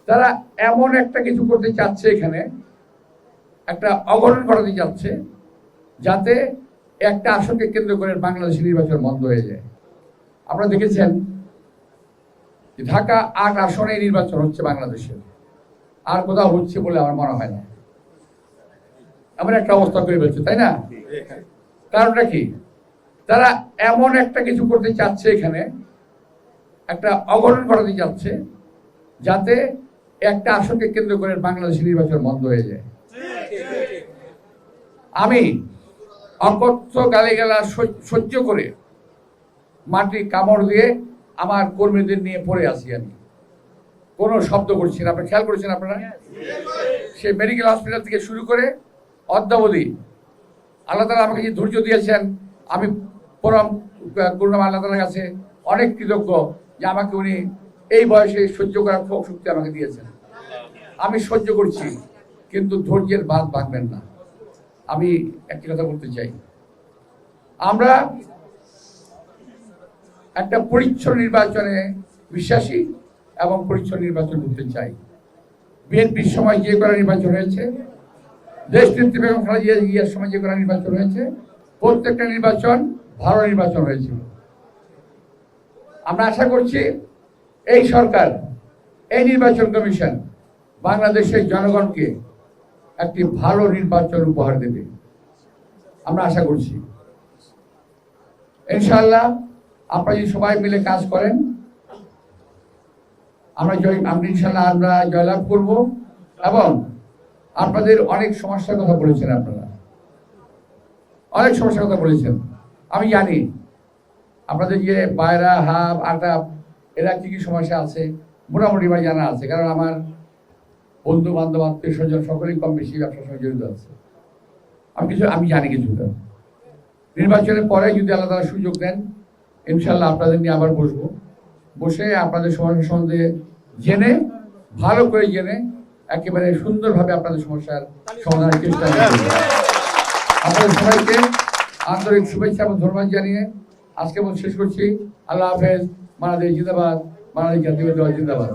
তারা এমন একটা কিছু করতে চাচ্ছে, এখানে একটা অঘটন ঘটাতে যাচ্ছে যাতে একটা আসনকে কেন্দ্র করে বাংলাদেশের নির্বাচন বন্ধ হয়ে যায়। আপনারা দেখেছেন ঢাকা ৮ আসনে নির্বাচন হচ্ছে বাংলাদেশের, আর কোথাও হচ্ছে বলে আমার মনে হয় না। এমন একটা অবস্থা করে ফেলছে, তাই না? কারণটা কি? তারা এমন একটা কিছু করতে চাচ্ছে, এখানে একটা অঘটন ঘটাতে যাচ্ছে যাতে একটা আসনকে কেন্দ্র করে বাংলাদেশের নির্বাচন বন্ধ হয়ে যায়। আমি অকথ্য গালিগালাজ সহ্য করে মাটি কামড় দিয়ে আমার কর্মীদের নিয়ে পড়ে আছি। আমি কোনো শব্দ করছি না। আপনারা খেয়াল করেছেন আপনারা? সে মেডিকেল হসপিটাল থেকে শুরু করে অদ্যাবধি আল্লাহ তাআলা আমাকে যে ধৈর্য দিয়েছেন, আমি পরম করুণা আল্লাহ তাআলার কাছে অনেক কৃতজ্ঞ যে আমাকে উনি এই বয়সে সহ্য করার শক্তি আমাকে দিয়েছেন। আমি সহ্য করছি, কিন্তু ধৈর্যের বাঁধ ভাঙবেন না। আমি একটি কথা বলতে চাই, আমরা একটা পরিচ্ছন্ন নির্বাচনে বিশ্বাসী এবং পরিচ্ছন্ন নির্বাচন করতে চাই। বিএনপির সময় যে করা নির্বাচন হয়েছে, দেশ নেত্রী বেগম খালেদা জিয়ার সময় যে করা নির্বাচন হয়েছে, প্রত্যেকটা নির্বাচন ভালো নির্বাচন হয়েছিল। আমরা আশা করছি এই সরকার, এই নির্বাচন কমিশন বাংলাদেশের জনগণকে একটি ভালো নির্বাচন উপহার দেবে, আমরা আশা করছি। ইনশাআল্লাহ আপনারা যদি সবাই মিলে কাজ করেন, আমরা ইনশাআল্লাহ আমরা জয়লাভ করব। এবং আপনাদের অনেক সমস্যার কথা বলেছেন, আপনারা অনেক সমস্যার কথা বলেছেন। আমি জানি আপনাদের যে পায়রা, হাব, আটা, এরা কি কি সমস্যা আছে মোটামুটি ভাই জানা আছে, কারণ আমার বন্ধু বান্ধব, আত্মীয় স্বজন সকলেই কম বেশি ব্যবসার সঙ্গে জড়িত আছে। আমি জানি কিছুটা। নির্বাচনের পরে যদি আল্লাহ তাআলা সুযোগ দেন, ইনশাআল্লাহ আপনাদের নিয়ে আবার বসবো, বসে আপনাদের সমস্যা সম্বন্ধে জেনে, ভালো করে জেনে একেবারে সুন্দরভাবে আপনাদের সমস্যার সমাধানের চেষ্টা করব। আপনাদের সবাইকে আন্তরিক শুভেচ্ছা এবং ধন্যবাদ জানিয়ে আজকে শেষ করছি। আল্লাহ হাফেজ। বাংলাদেশ জিন্দাবাদ, বাংলাদেশ জাতীয়তাবাদী জিন্দাবাদ।